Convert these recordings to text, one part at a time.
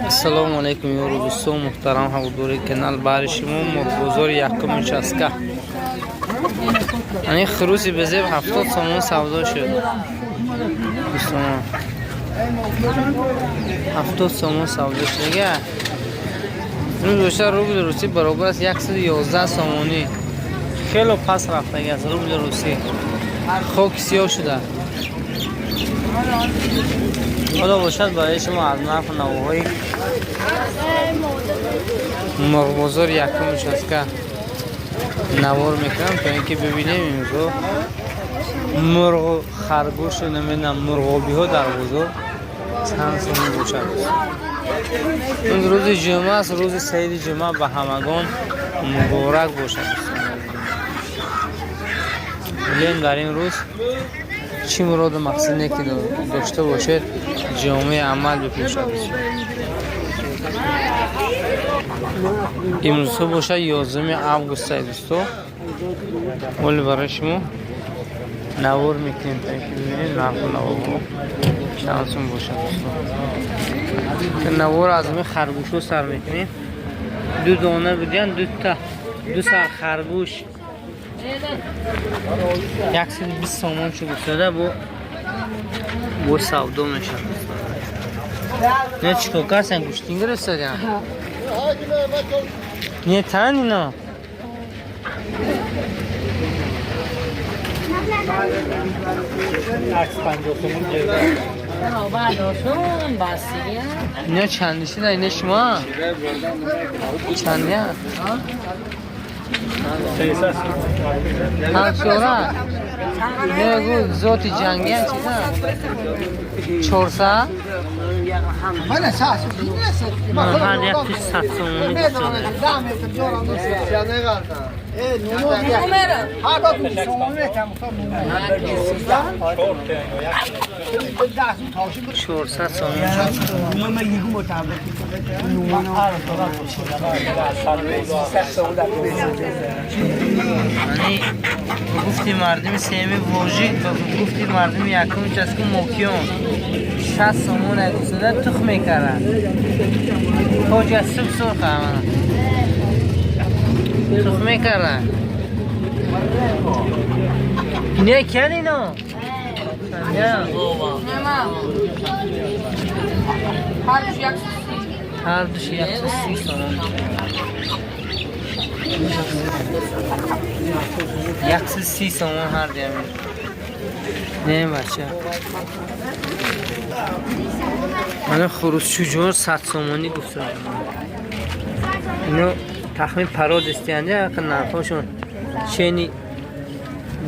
السلام علیکم یارو دوستان محترم حضور کانال بارشمون مرغ یکم چسکه این خروسی بزیب 70 سومون سودا شد دوستان 70 سومون سودا شد دیگه این بیشتر روبل روسی برابر است 111 سومونی خیلی پس رفته از روبل روسی خاک سیاه شده خدا باشد برای شما از نرخ نوهای مرغ بازار یکم چسکه نوار میکنم تا اینکه ببینیم اینجا مرغ خرگوش نمیدونم مرغابی ها در بازار چند سومی باشد. این روز جمعه است، روز سید جمعه به همگان مبارک باشد. میگیم در این روز چی مراد مقصدی که داشته باشد جامعه عمل بپوشد. امروز باشه 11 آگوست دوستو ولی برای شما نوار میکنیم تا اینکه ببینید نرخ نوار شانسون باشه دوستو. نوار از این خرگوش سر میکنیم 2 دانه بودن 2 سر خرگوش 120 سومون چه گفتاده با سودا میشه. نه چیکار کردن گوشتین گرفتن نه تن اینا نه چندیشی نه اینه شما چندی هم شورا نه گو زوت جنگی هم چیزا 400 من هر یک توش 100 سومونی گفتی مردم سیمی واجید گفتی مردم یکم چسکو موکیون 60 سومون اگوزده تخ میکرن مجسم سرخ همه تخ میکرن اینه کن اینو هر دوش 130 سومون 130 سومون هر دیمی نه بچه من خروس چجور 100 سومونی گفتم اینو تخمین پراد استیانده که نرخاشون چینی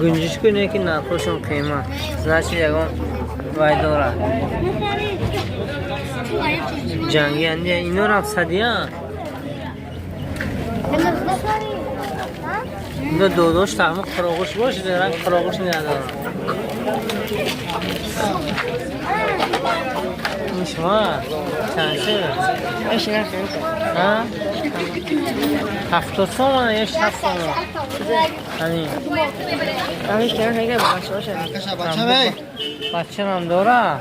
گنجش کنه که نرخاشون قیمه زنچه یکان وای داره جنگی انده اینو رفت صدی ها اینو دوداش تخمین خراغوش باشه دارن خراغوش ندارن این شما چند شه؟ ایش نفسه ها؟ 70 سومن یا 60 سومن همین همیش کنه هیگه بچه باشه بچه هم داره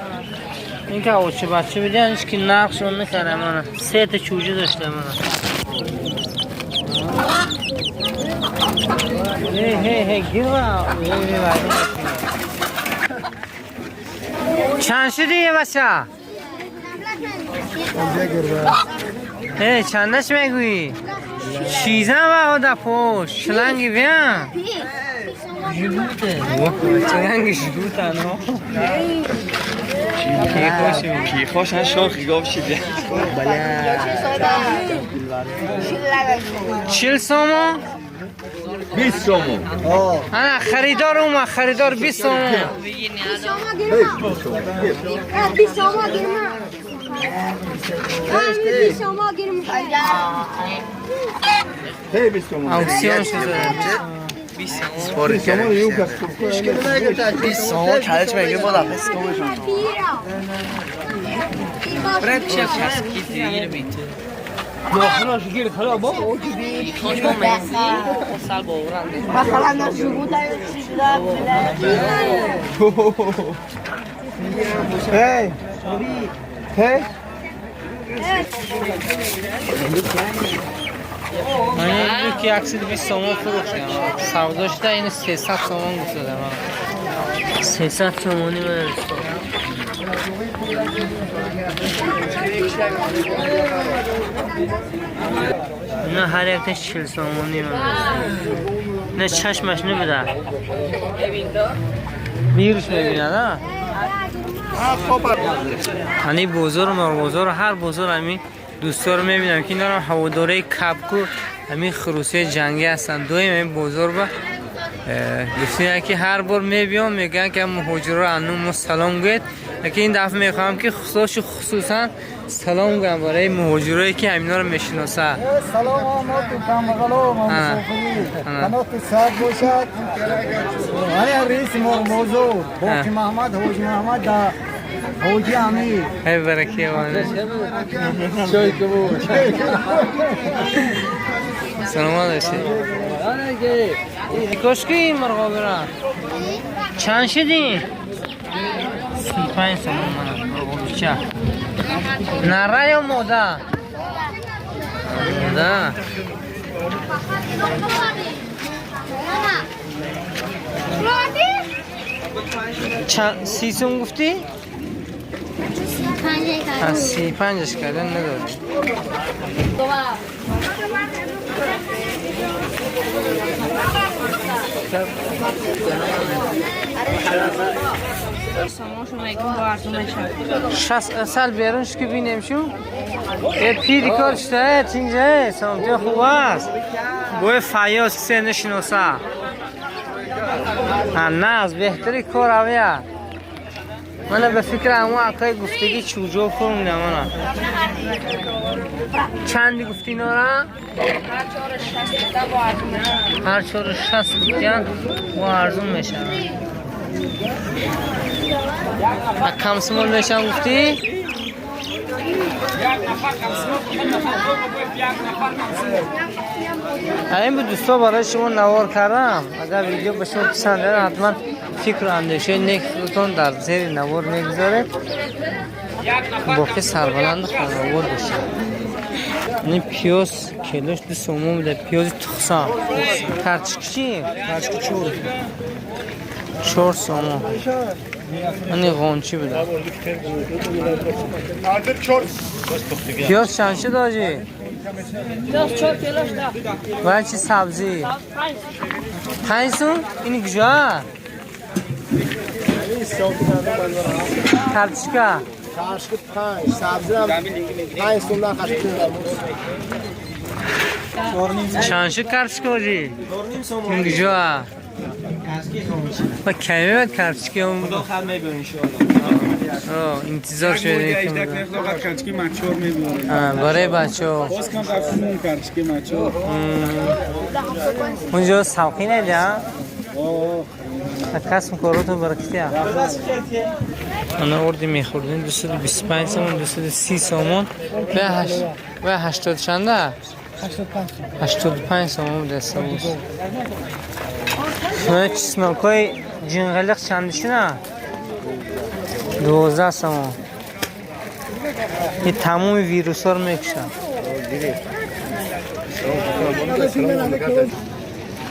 این که اوچه بچه بیده هنیش که نقشون نکنه منه 3 تا چوجه داشته منه هی گیر با چند شدی یه بچه؟ چندش میگویی؟ 16 با دا پوش شلنگی بیان جبوته شلنگی جبوته نو کی خوش هم شاخی گاف شده بله 40 سومون 20 سومون انا خریدار اومد خریدار 20 سومون 20 سومون آکسیون شده 20 سومون کلش میگه بالا پس کمشون برای پیش چسکی دیگه میته داخلش گیر خلا با اوجی خیمو مزی سال باورن مثلا نشوبودا چیزا هی هی من این که 120 تومان فروختم سوداش ده این 300 تومان گفتم 300 تومانی من نه هر یکش 40 تومانی من نه چشمش نبوده میروش میبینه نه هنی بزرگ هر بزرگ همین دوستا رو میبینم که اینا رو هواداره کپکو همین خروسی جنگی هستن دویم این بزرگ با گفتین که هر بار میبینم میگن که مهاجر رو انو سلام گوید که این دفعه میخوام که خصوصا سلام گویم برای مهاجرایی که همینا رو میشناسه سلام آمد تو کامغلو مسافری قنات سعد باشد های رئیس موضوع حاجی محمد دا حاجی امیر ای برکه وانه چای کبود سلام علیکم کشکی مرغا برا چند شدین 35 سال من مرغا بیچه نره یا موده موده چند 30 سون گفتی؟ 35 کردن نداره شصت اصل بیارنش که بینیم شو یه پیری کار شده اینجا سامتون خوب است گوه فیاض کسی نشناسه نه از بهتری کار اویه من به فکر اما عقای گفتگی چوجو فرم نمانا چندی گفتی نورا؟ هر 460 بودیان و ارزون میشن کم سمول میشن گفتی؟ این به دوستا برای شما نوار کردم اگر ویدیو به شما پسند داره حتما فکر و اندیشه نیکتون در زیر نوار میگذاره باقی سربلند خانوار بشه این پیاز کیلوش 200 تومان بوده پیاز تخصان ترچک چی؟ ترچک 4 تومان این غانچی بوده پیاز چند شد آجی؟ پیاز 4 کیلوش ده و چی سبزی؟ 5 سون؟ اینی کجا؟ ترچکا Karşı 5 sabzı 5 sondan kaçtı. چانشو کرچکا آجی؟ این کجا؟ با کمی باید کرچکی هم خدا خیر میبینه انشاءالله انتظار شده یک مقدار کرچکی مچور میبینه برای بچه ها باز کم رفتیم کرچکی مچور اونجا سوقی نیده ها؟ کسم کاراتون برکتی ها انا اردی میخوردین 225 سامون 230 سامون و 80 چنده؟ 85 سامون دسته بود شما چسناک های جنگلیق چندشونه؟ 12 سامون این تمام ویروس ها رو میکشن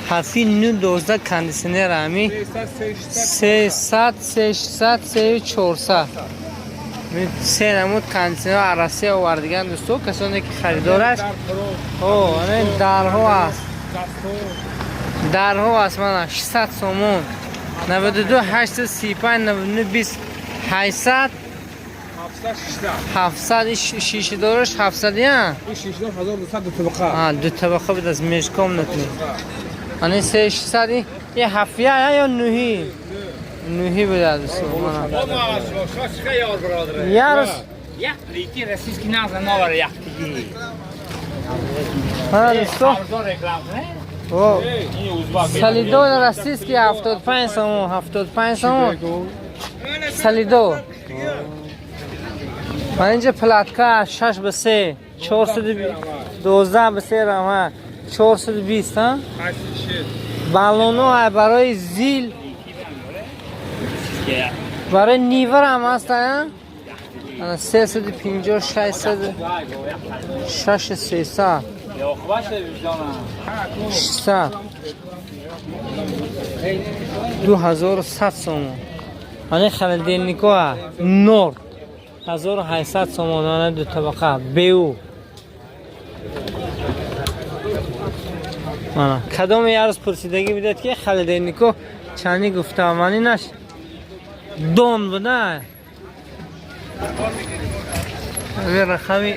حرفی 9 کندیسنر همی 300 600 400 سه نمود کندیسنر عرصه آوردگان دوستو کسانی که خریدارش این درها هست من 600 سومون 92 835 99 20 800 700 شیشه دارش 700 یا این شیشه 1200 دو طبقه دو طبقه بود از میشکم نتونی آنی 600 یه هفیه یا نوهی بوده دوستو یارس یک لیتی رسیز که نازه نواره یک دیگی دوستو رکلام سالیدو رسیز که 75 سامون 75 سامون سالیدو من اینجا پلاتکا 6 به 3 412 به 3 رمه 420 ها بالونو برای زیل برای نیور هم هست ها انا 350 600 6 300 600 2100 سومون. آن خالدینیکو نورد 1800 سومون. آن دو طبقه بیو. آن کدام یارس پرسیدگی بیدید که خالدینیکو چانی گفته امانی نش دون بوده. وی رقمی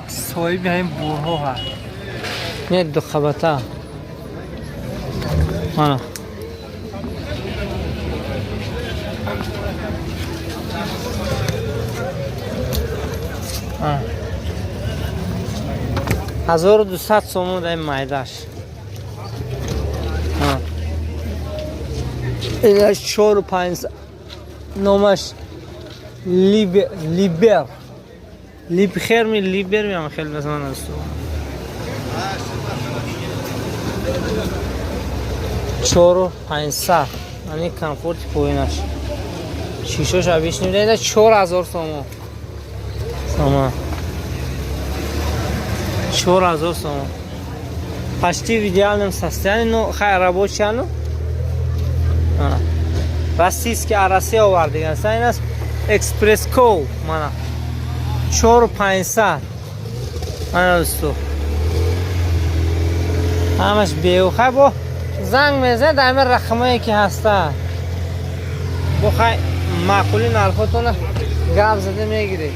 صاحبی همین بورها ها نه دو خبتا آنه آه 1200 سومون در این مایداش. اینش 4 و 5 نامش لیبر خیر می لیبر میام خیلی بسمان است. 4 و 500 یعنی کامفورت پوینش شیشوش آبیش نمیده. 4000 سومون 4000 سومون. پشتی ویدیال سسته یعنی نو خیر رابوچ یعنی راستیست که عرصه آوردگن این است اکسپرس کو مانا 4 و 500 مانا دوستو همش بیوخه با زنگ میزه در همه رقمایی که هسته بخوای معقولی نرخوتون گاب زده میگیری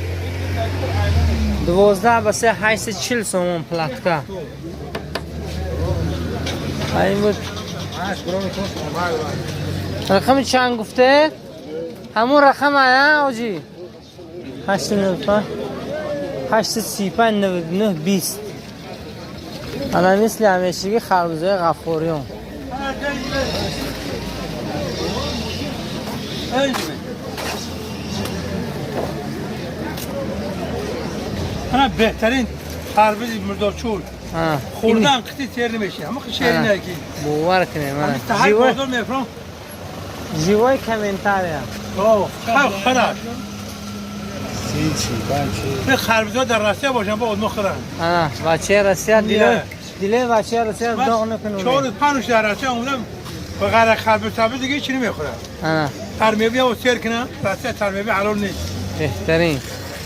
12 بسه 840 سومون پلاتکا این بود. رقم چند گفته؟ همون رقم آیا آجی 895 835 99 20 الان مثل همیشگی خربزه غفوریون انا بهترین خربز مردارچول خوردن قطعی تیر نمیشه اما خیلی نگی باور کنه من جیوای کمنتاره خراب این خربزا در راسته باشن با اون خورن بچه راسته دیله بچه راسته داغ نکنه 4 5 در راسته اونم بغیر خربزا دیگه چی نمیخوره ترمیبی او سیر کنه راسته ترمیبی حلال نیست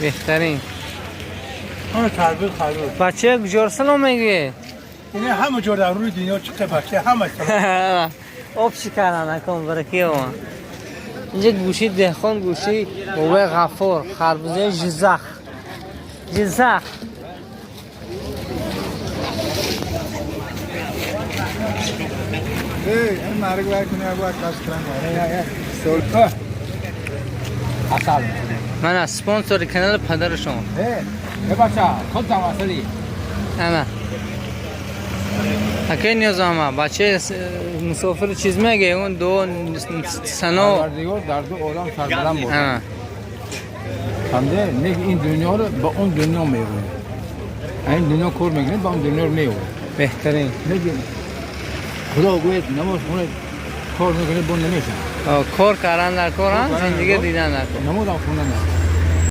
بهترین اون خربز بچه بجور سلام میگه این همه جور در روی دنیا چه بچه همه آب شکر نکن برکی اون اینجا گوشی دهخان گوشی بابای غفور خربزه جزخ این مرگ باید کنه باید کاش کنم من از سپانسور کانال پدر شما بچه خود تواصلی انا اکی نیاز آمد بچه مسافر چیز میگه اون دو سنو در دو عالم سرگرم بود همده نگه این دنیا رو با اون دنیا میگونه این دنیا کار میگونه با اون دنیا رو میگونه بهترین نگه خدا گوید نماز خونه کار میکنه بون نمیشه کار کردن در کار هم زندگی دیدن در کار نماز هم خونه نه